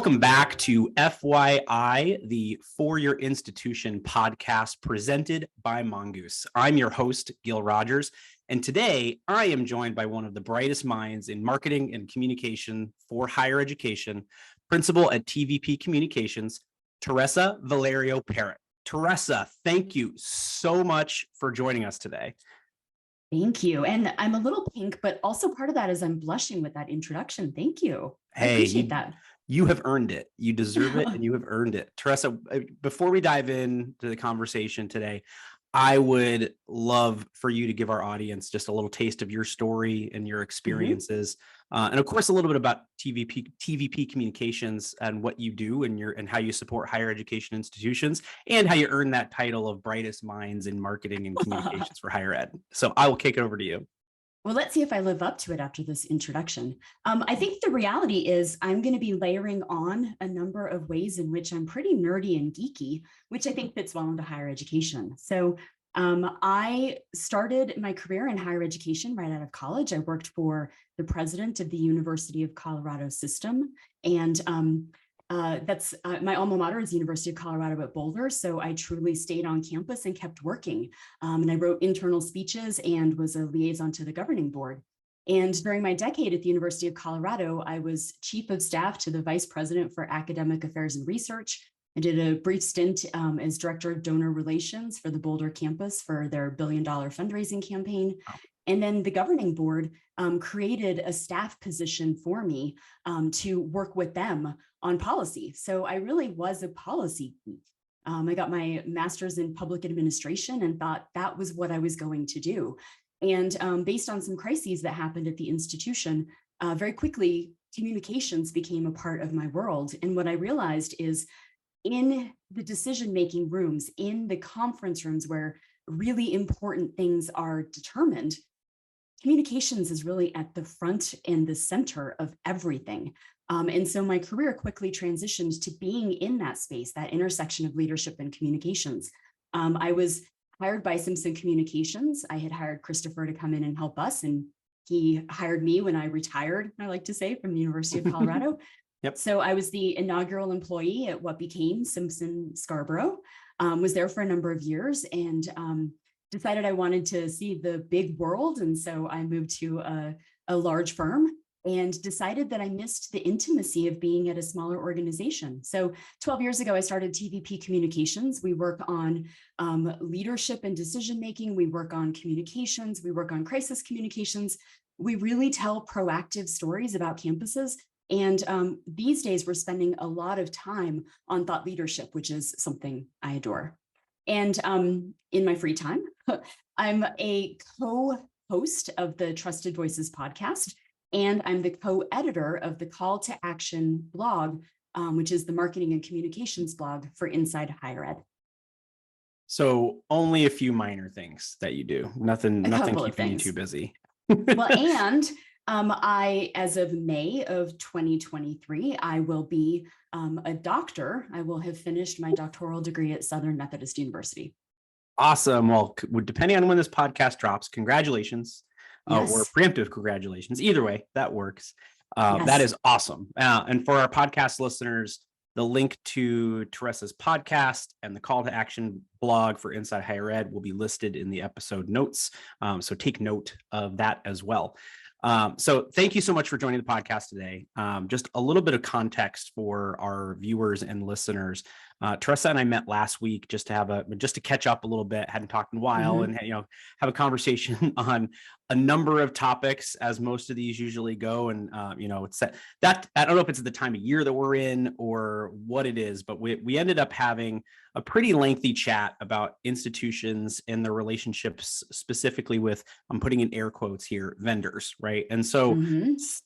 Welcome back to FYI, the For Your Institution podcast presented by Mongoose. I'm your host, Gil Rogers, and today I am joined by one of the brightest minds in marketing and communication for higher education, principal at TVP Communications, Teresa Valerio Parrot. Teresa, thank you so much for joining us today. Thank you. And I'm a little pink, but also part of that is I'm blushing with that introduction. Thank you. I appreciate that. You have earned it. You deserve it, and you have earned it. Teresa, before we dive into the conversation today, I would love for you to give our audience just a little taste of your story and your experiences, and of course, a little bit about TVP Communications and what you do and how you support higher education institutions and how you earn that title of brightest minds in marketing and communications for higher ed. So I will kick it over to you. Well, let's see if I live up to it after this introduction. I think the reality is I'm going to be layering on a number of ways in which I'm pretty nerdy and geeky, which I think fits well into higher education. So I started my career in higher education right out of college. I worked for the president of the University of Colorado system, and that's my alma mater is the University of Colorado at Boulder. So I truly stayed on campus and kept working. And I wrote internal speeches and was a liaison to the governing board. And during my decade at the University of Colorado, I was chief of staff to the vice president for academic affairs and research. I did a brief stint as director of donor relations for the Boulder campus for their $1 billion fundraising campaign. And then the governing board created a staff position for me to work with them on policy. So I really was a policy geek. I got my master's in public administration and thought that was what I was going to do. And based on some crises that happened at the institution, very quickly, communications became a part of my world. And what I realized is in the decision-making rooms, in the conference rooms where really important things are determined, communications is really at the front and the center of everything. And so my career quickly transitioned to being in that space, that intersection of leadership and communications. I was hired by Simpson Communications. I had hired Christopher to come in and help us, and he hired me when I retired, I like to say, from the University of Colorado. Yep. So I was the inaugural employee at what became Simpson Scarborough, was there for a number of years, and decided I wanted to see the big world. And so I moved to a large firm and decided that I missed the intimacy of being at a smaller organization. So 12 years ago, I started TVP Communications. We work on leadership and decision-making. We work on communications. We work on crisis communications. We really tell proactive stories about campuses. And these days, we're spending a lot of time on thought leadership, which is something I adore. And in my free time, I'm a co-host of the Trusted Voices podcast, and I'm the co-editor of the Call to Action blog, which is the marketing and communications blog for Inside Higher Ed. So only a few minor things that you do, nothing keeping you too busy. Well, and I, as of May of 2023, I will be a doctor. I will have finished my doctoral degree at Southern Methodist University. Awesome. Well, depending on when this podcast drops, congratulations, Yes. or preemptive congratulations. Either way, that works. Yes. That is awesome. And for our podcast listeners, the link to Teresa's podcast and the call to action blog for Inside Higher Ed will be listed in the episode notes. So take note of that as well. So thank you so much for joining the podcast today. Just a little bit of context for our viewers and listeners. Teresa and I met last week just to catch up a little bit. Hadn't talked in a while, and have a conversation on a number of topics, as most of these usually go. And it's that I don't know if it's the time of year that we're in or what it is, but we ended up having a pretty lengthy chat about institutions and their relationships, specifically with, I'm putting in air quotes here, vendors, right? And so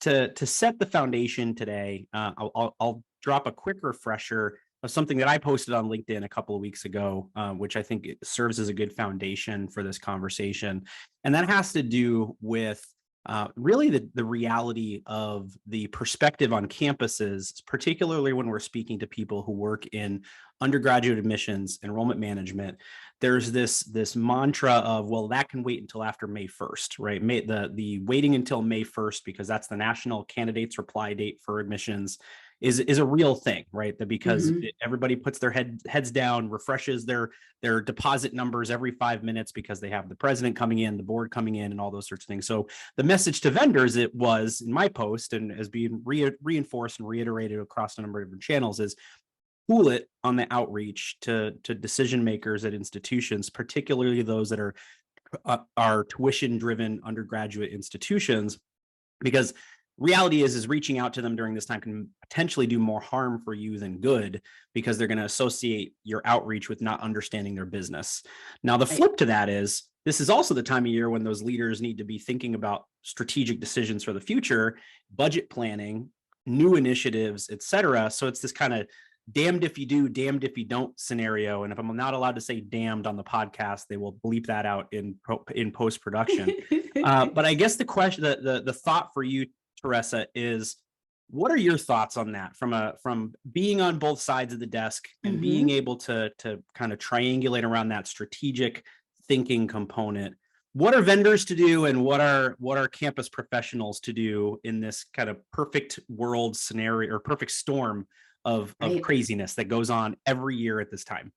to set the foundation today, I'll drop a quick refresher of something that I posted on LinkedIn a couple of weeks ago, which I think serves as a good foundation for this conversation. And that has to do with really the reality of the perspective on campuses, particularly when we're speaking to people who work in undergraduate admissions, enrollment management. There's this mantra of, well, that can wait until after May 1st, right? The waiting until May 1st, because that's the national candidates reply date for admissions, is a real thing, right? That because Mhm. everybody puts their heads down, refreshes their deposit numbers every 5 minutes because they have the president coming in, the board coming in, and all those sorts of things. So the message to vendors, it was in my post and as being reinforced and reiterated across a number of different channels, is pool it on the outreach to decision makers at institutions, particularly those that are tuition driven undergraduate institutions, because reality is reaching out to them during this time can potentially do more harm for you than good, because they're going to associate your outreach with not understanding their business. Now the Right. flip to that is this is also the time of year when those leaders need to be thinking about strategic decisions for the future, budget planning, new initiatives, etc. So it's this kind of damned if you do, damned if you don't scenario. And if I'm not allowed to say damned on the podcast, they will bleep that out in post production. But I guess the question, the thought for you, Teresa, is what are your thoughts on that from being on both sides of the desk and being Mhm. able to kind of triangulate around that strategic thinking component? What are vendors to do, and what are campus professionals to do in this kind of perfect world scenario or perfect storm of Right. craziness that goes on every year at this time?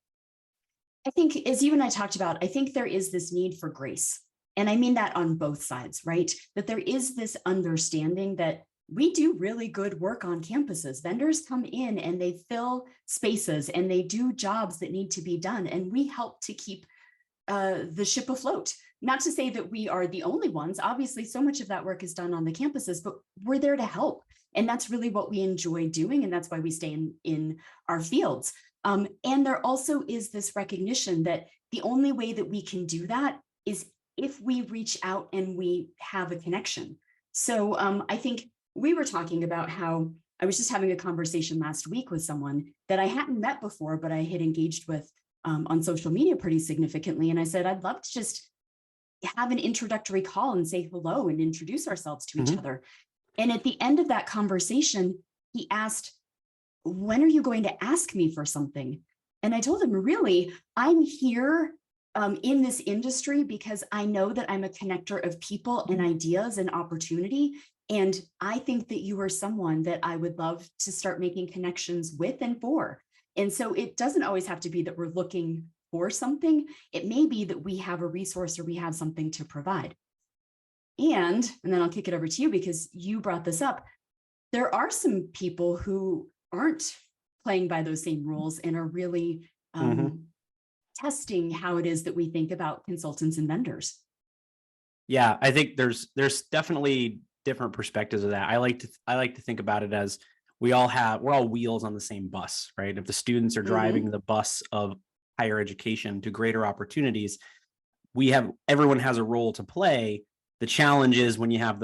I think, as you and I talked about, I think there is this need for grace. And I mean that on both sides, right? That there is this understanding that we do really good work on campuses. Vendors come in and they fill spaces and they do jobs that need to be done. And we help to keep the ship afloat. Not to say that we are the only ones. Obviously, so much of that work is done on the campuses, but we're there to help. And that's really what we enjoy doing. And that's why we stay in our fields. And there also is this recognition that the only way that we can do that is if we reach out and we have a connection. So I think we were talking about how I was just having a conversation last week with someone that I hadn't met before, but I had engaged with on social media pretty significantly. And I said, I'd love to just have an introductory call and say hello and introduce ourselves to each Mhm. other. And at the end of that conversation, he asked, when are you going to ask me for something? And I told him, really, I'm here in this industry because I know that I'm a connector of people and ideas and opportunity. And I think that you are someone that I would love to start making connections with and for. And so it doesn't always have to be that we're looking for something. It may be that we have a resource or we have something to provide. And then I'll kick it over to you because you brought this up. There are some people who aren't playing by those same rules and are really Mhm. testing how it is that we think about consultants and vendors. Yeah, I think there's definitely different perspectives of that. I like to think about it as we're all wheels on the same bus, right? If the students are driving Mhm. the bus of higher education to greater opportunities, everyone has a role to play. The challenge is when you have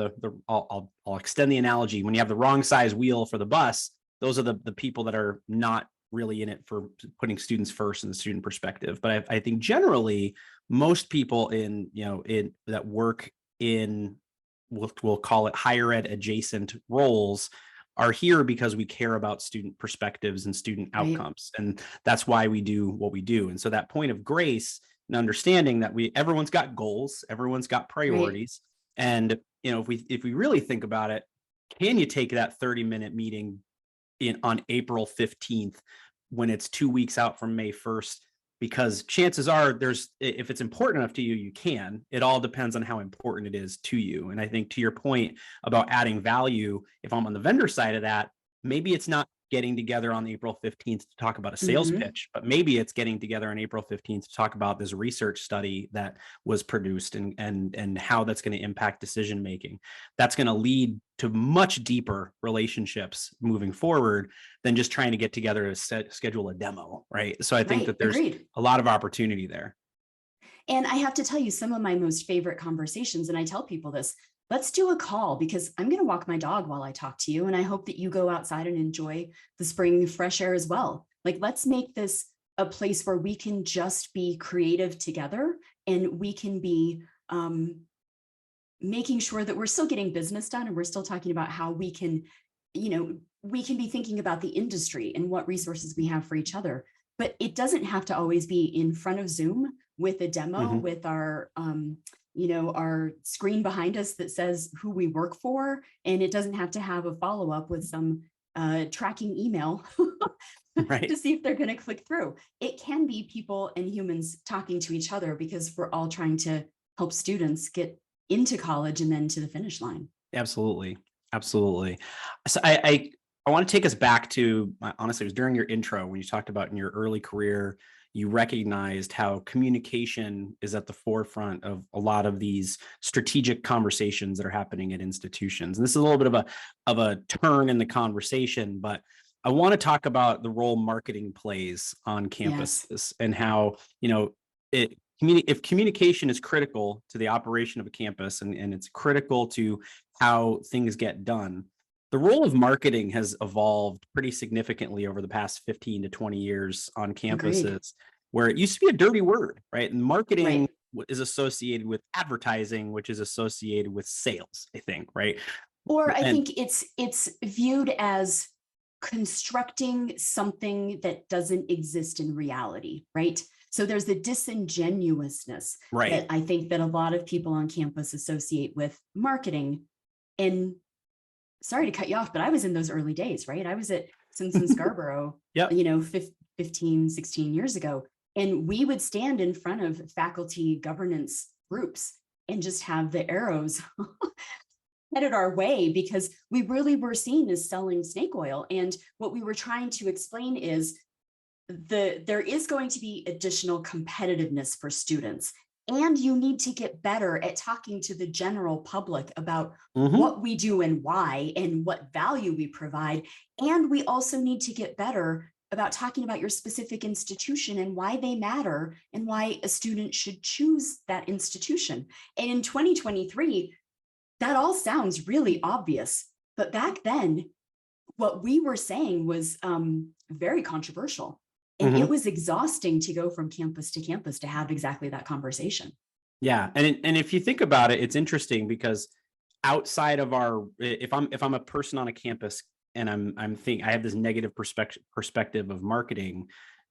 I'll extend the analogy. When you have the wrong size wheel for the bus, those are the people that are not really in it for putting students first in the student perspective. But I think generally most people in that work in, we'll call it higher ed adjacent roles, are here because we care about student perspectives and student Right. outcomes, and that's why we do what we do. And so that point of grace and understanding that everyone's got goals, everyone's got Right. priorities, and if we really think about it, can you take that 30-minute meeting on April 15th when it's 2 weeks out from May 1st? Because chances are, if it's important enough to you, you can. It all depends on how important it is to you. And I think to your point about adding value, if I'm on the vendor side of that, maybe it's not getting together on April 15th to talk about a sales Mhm. pitch, but maybe it's getting together on April 15th to talk about this research study that was produced, and how that's going to impact decision making. That's going to lead to much deeper relationships moving forward than just trying to get together to schedule a demo, right? So I think Right. that there's Agreed. a lot of opportunity there. And I have to tell you, some of my most favorite conversations, and I tell people this, let's do a call because I'm going to walk my dog while I talk to you. And I hope that you go outside and enjoy the spring fresh air as well. Like, let's make this a place where we can just be creative together and we can be making sure that we're still getting business done and we're still talking about how we can, we can be thinking about the industry and what resources we have for each other. But it doesn't have to always be in front of Zoom with a demo Mhm. with our screen behind us that says who we work for. And it doesn't have to have a follow up with some tracking email Right. to see if they're going to click through. It can be people and humans talking to each other because we're all trying to help students get into college and then to the finish line. Absolutely. Absolutely. So I want to take us back to, honestly, it was during your intro when you talked about in your early career, you recognized how communication is at the forefront of a lot of these strategic conversations that are happening at institutions. And this is a little bit of a turn in the conversation, but I want to talk about the role marketing plays on Yes, campuses and how, it if communication is critical to the operation of a campus and it's critical to how things get done, the role of marketing has evolved pretty significantly over the past 15 to 20 years on agreed. campuses, where it used to be a dirty word, right? And marketing Right. is associated with advertising, which is associated with sales, I think, right? Or I And think it's viewed as constructing something that doesn't exist in reality, right? So there's the disingenuousness that right. I think that a lot of people on campus associate with marketing. And sorry to cut you off, but I was in those early days, right? I was at Simpson Scarborough, Yep. 15, 16 years ago. And we would stand in front of faculty governance groups and just have the arrows headed our way because we really were seen as selling snake oil. And what we were trying to explain is there is going to be additional competitiveness for students. And you need to get better at talking to the general public about Hmm. what we do and why and what value we provide. And we also need to get better about talking about your specific institution and why they matter and why a student should choose that institution. And in 2023, that all sounds really obvious. But back then, what we were saying was very controversial. And it Hmm. was exhausting to go from campus to campus to have exactly that conversation. Yeah, and if you think about it, it's interesting because outside of our, if I'm a person on a campus and I have this negative perspective of marketing,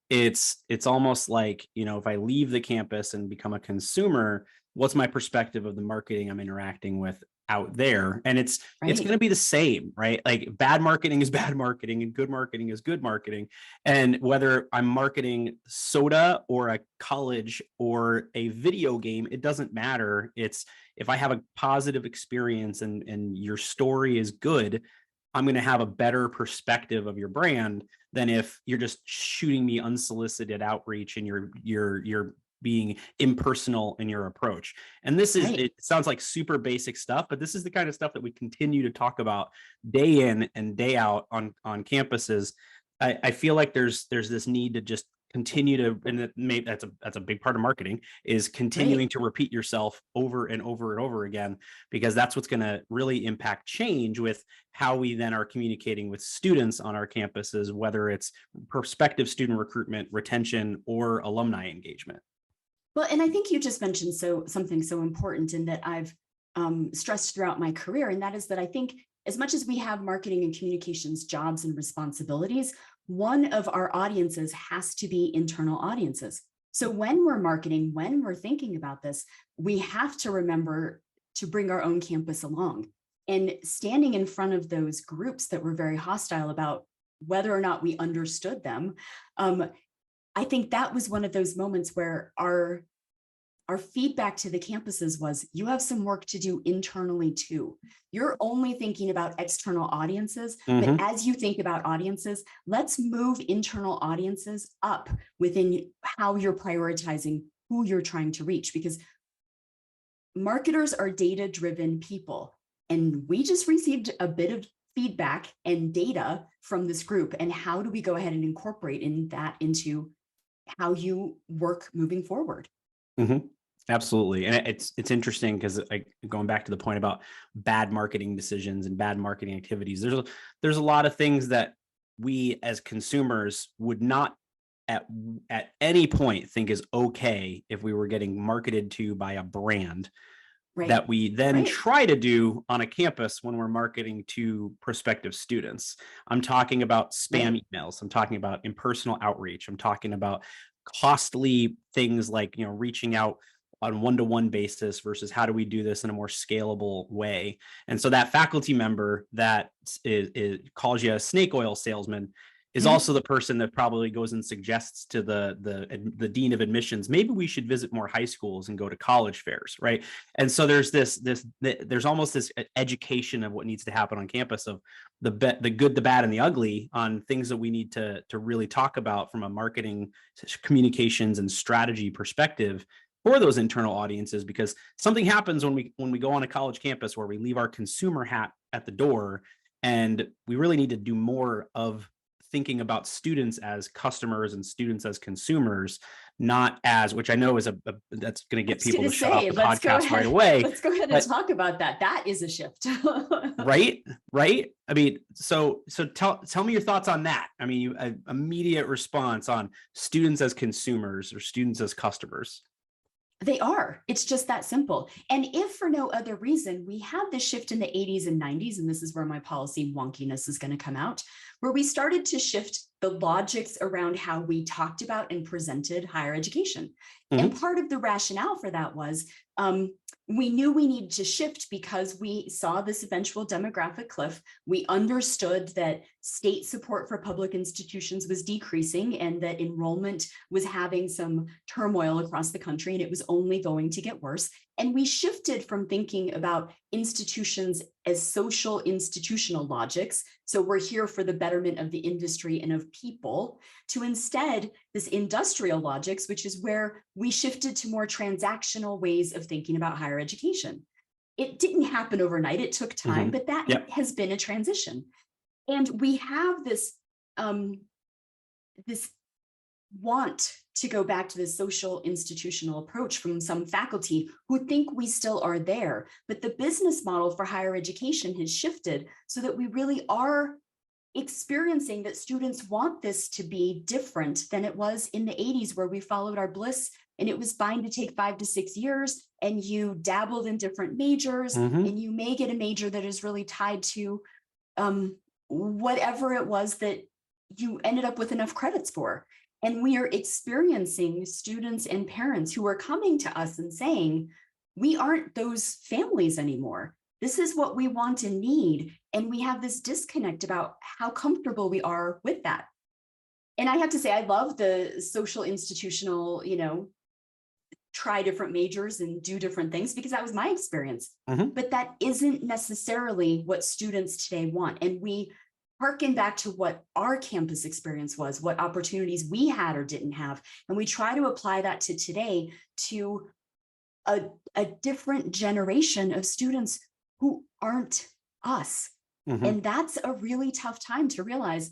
it's almost like, if I leave the campus and become a consumer, what's my perspective of the marketing I'm interacting with out there? And it's going Right. to be the same, right? Like bad marketing is bad marketing and good marketing is good marketing. And whether I'm marketing soda or a college or a video game, it doesn't matter. It's if I have a positive experience and your story is good, I'm going to have a better perspective of your brand than if you're just shooting me unsolicited outreach and you're being impersonal in your approach. And this is, Right. it sounds like super basic stuff, but this is the kind of stuff that we continue to talk about day in and day out on campuses. I feel like there's this need to just continue to, and that's a big part of marketing, is Right. continuing to repeat yourself over and over and over again, because that's what's going to really impact change with how we then are communicating with students on our campuses, whether it's prospective student recruitment, retention, or alumni engagement. Well, and I think you just mentioned something so important and that I've stressed throughout my career, and that is that I think as much as we have marketing and communications jobs and responsibilities, one of our audiences has to be internal audiences. So when we're marketing, when we're thinking about this, we have to remember to bring our own campus along. And standing in front of those groups that were very hostile about whether or not we understood them, um, I think that was one of those moments where our feedback to the campuses was you have some work to do internally too. You're only thinking about external audiences, but Mm-hmm. as you think about audiences, let's move internal audiences up within how you're prioritizing who you're trying to reach, because marketers are data-driven people. And we just received a bit of feedback and data from this group. And how do we go ahead and incorporate that into how you work moving forward? Mm-hmm. Absolutely. And it's interesting because going back to the point about bad marketing decisions and bad marketing activities, there's a lot of things that we as consumers would not at at any point think is okay if we were getting marketed to by a brand Right. that we then Right. try to do on a campus when we're marketing to prospective students. I'm talking about spam Right. emails. I'm talking about impersonal outreach. I'm talking about costly things like, reaching out on one-to-one basis versus how do we do this in a more scalable way. And so that faculty member that calls you a snake oil salesman is also the person that probably goes and suggests to the dean of admissions, maybe we should visit more high schools and go to college fairs, right? And so there's there's almost this education of what needs to happen on campus, of the good, the bad, and the ugly, on things that we need to really talk about from a marketing, communications, and strategy perspective for those internal audiences. Because something happens when we go on a college campus where we leave our consumer hat at the door, and we really need to do more of thinking about students as customers and students as consumers, not as, which I know is that's going to get people to shut off the podcast right away. Let's go ahead and talk about that. That is a shift. Right. I mean, so tell me your thoughts on that. I mean, immediate response on students as consumers or students as customers. They are. It's just that simple. And if for no other reason, we had this shift in the 80s and 90s, and this is where my policy wonkiness is going to come out, where we started to shift the logics around how we talked about and presented higher education. And part of the rationale for that was we knew we needed to shift because we saw this eventual demographic cliff. We understood that state support for public institutions was decreasing and that enrollment was having some turmoil across the country, and it was only going to get worse. And we shifted from thinking about institutions as social institutional logics, so we're here for the betterment of the industry and of people, to instead this industrial logics, which is where we shifted to more transactional ways of thinking about higher education. It didn't happen overnight. It took time, but that has been a transition. And we have this this want to go back to the social institutional approach from some faculty who think we still are there. But the business model for higher education has shifted so that we really are experiencing that students want this to be different than it was in the 80s, where we followed our bliss and it was fine to take 5 to 6 years and you dabbled in different majors and you may get a major that is really tied to whatever it was that you ended up with enough credits for. And we are experiencing students and parents who are coming to us and saying, we aren't those families anymore. This is what we want and need. And we have this disconnect about how comfortable we are with that. And I have to say, I love the social institutional, try different majors and do different things, because that was my experience. But that isn't necessarily what students today want. And we harken back to what our campus experience was, what opportunities we had or didn't have. And we try to apply that to today, to a different generation of students who aren't us. And that's a really tough time to realize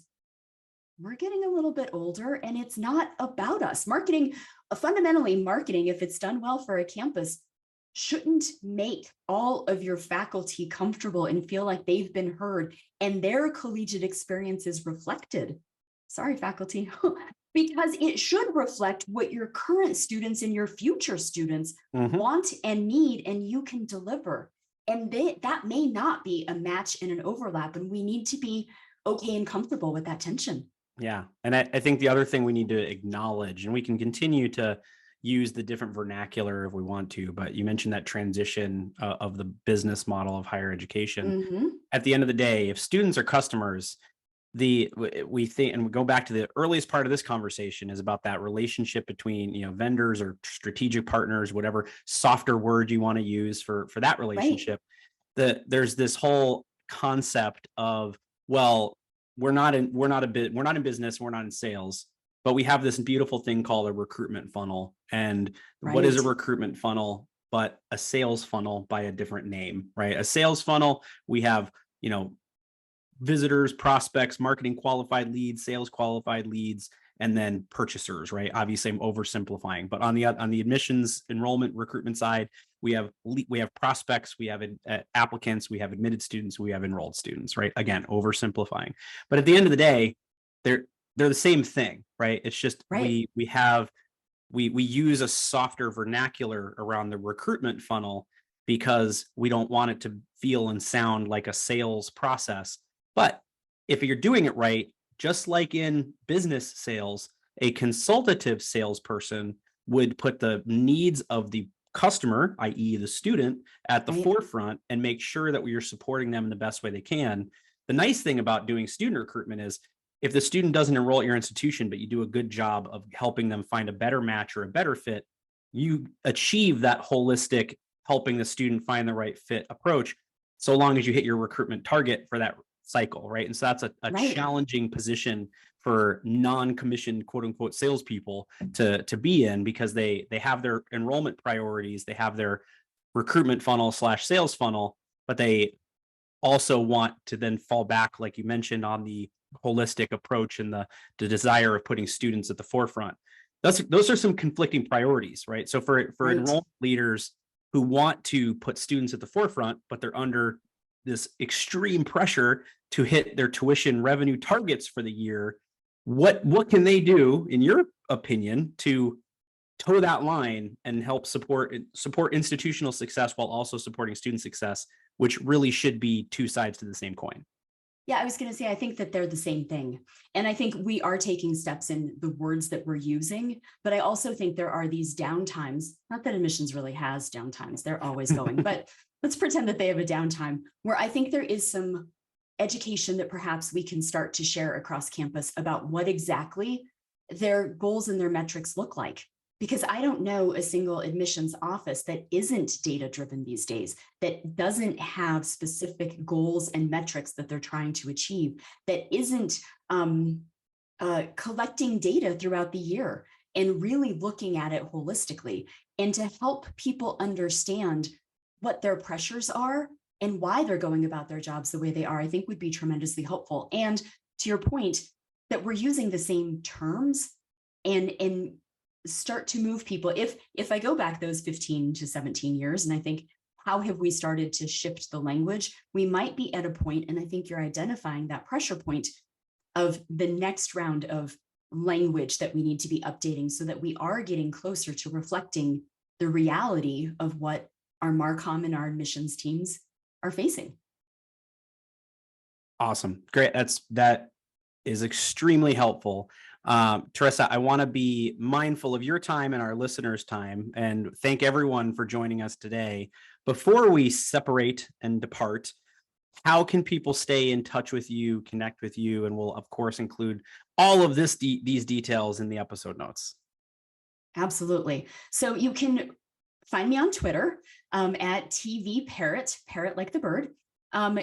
we're getting a little bit older and it's not about us. Marketing, fundamentally marketing, if it's done well for a campus, shouldn't make all of your faculty comfortable and feel like they've been heard and their collegiate experience is reflected. Sorry, faculty, because it should reflect what your current students and your future students want and need, and you can deliver. And that may not be a match and an overlap, and we need to be okay and comfortable with that tension. Yeah. And I think the other thing we need to acknowledge, and we can continue to use the different vernacular if we want to, but you mentioned that transition of the business model of higher education. At the end of the day, if students are customers, we think, and we go back to the earliest part of this conversation, is about that relationship between vendors or strategic partners, whatever softer word you want to use for that relationship. There's this whole concept of, well, we're not in business, we're not in sales, but we have this beautiful thing called a recruitment funnel. And what is a recruitment funnel but a sales funnel by a different name, right? A sales funnel, we have, visitors, prospects, marketing qualified leads, sales qualified leads, and then purchasers, right? Obviously, I'm oversimplifying, but on the admissions, enrollment, recruitment side, we have prospects, we have applicants, we have admitted students, we have enrolled students, right? Again, oversimplifying, but at the end of the day, they're the same thing, right? It's just we use a softer vernacular around the recruitment funnel because we don't want it to feel and sound like a sales process. But if you're doing it right, just like in business sales, a consultative salesperson would put the needs of the customer, i.e. the student, at the Right. forefront and make sure that we are supporting them in the best way they can. The nice thing about doing student recruitment is if the student doesn't enroll at your institution, but you do a good job of helping them find a better match or a better fit, you achieve that holistic helping the student find the right fit approach, so long as you hit your recruitment target for that cycle, right? And so that's a Right. challenging position for non-commissioned quote unquote salespeople to be in, because they have their enrollment priorities, they have their recruitment funnel slash sales funnel, but they also want to then fall back, like you mentioned, on the holistic approach and the desire of putting students at the forefront. Those are some conflicting priorities, right? So for Right. enrollment leaders who want to put students at the forefront, but they're under this extreme pressure to hit their tuition revenue targets for the year, what can they do, in your opinion, to toe that line and help support institutional success while also supporting student success, which really should be two sides to the same coin? Yeah, I was going to say, I think that they're the same thing. And I think we are taking steps in the words that we're using, but I also think there are these downtimes, not that admissions really has downtimes, they're always going, but let's pretend that they have a downtime where I think there is some education that perhaps we can start to share across campus about what exactly their goals and their metrics look like. Because I don't know a single admissions office that isn't data driven these days, that doesn't have specific goals and metrics that they're trying to achieve, that isn't collecting data throughout the year and really looking at it holistically, and to help people understand what their pressures are and why they're going about their jobs the way they are, I think would be tremendously helpful. And to your point, that we're using the same terms and start to move people. If I go back those 15 to 17 years, and I think, how have we started to shift the language? We might be at a point, and I think you're identifying that pressure point of the next round of language that we need to be updating so that we are getting closer to reflecting the reality of what our Marcom and our admissions teams are facing. Awesome. Great. That is extremely helpful. Teresa, I want to be mindful of your time and our listeners' time, and thank everyone for joining us today. Before we separate and depart, how can people stay in touch with you, connect with you? And we'll, of course, include all of these details in the episode notes. Absolutely. So you can find me on Twitter at TV Parrot, parrot like the bird.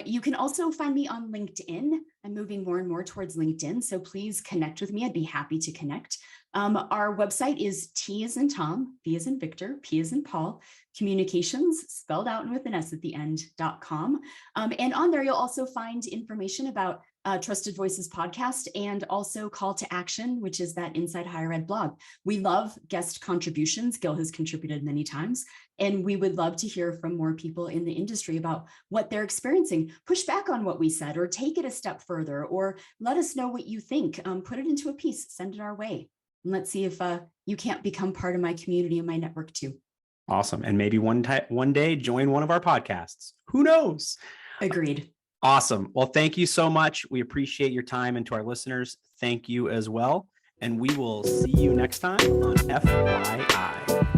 You can also find me on LinkedIn. I'm moving more and more towards LinkedIn, so please connect with me. I'd be happy to connect. Our website is T as in Tom, V as in Victor, P as in Paul, Communications, spelled out and with an S at the end.com. And on there, you'll also find information about Trusted Voices podcast and also Call to Action, which is that Inside Higher Ed blog. We love guest contributions. Gil has contributed many times, and we would love to hear from more people in the industry about what they're experiencing. Push back on what we said, or take it a step further, or let us know what you think. Put it into a piece, send it our way. And let's see if you can't become part of my community and my network too. Awesome. And maybe one day join one of our podcasts. Who knows? Agreed. Awesome. Well, thank you so much. We appreciate your time, and to our listeners, thank you as well. And we will see you next time on FYI.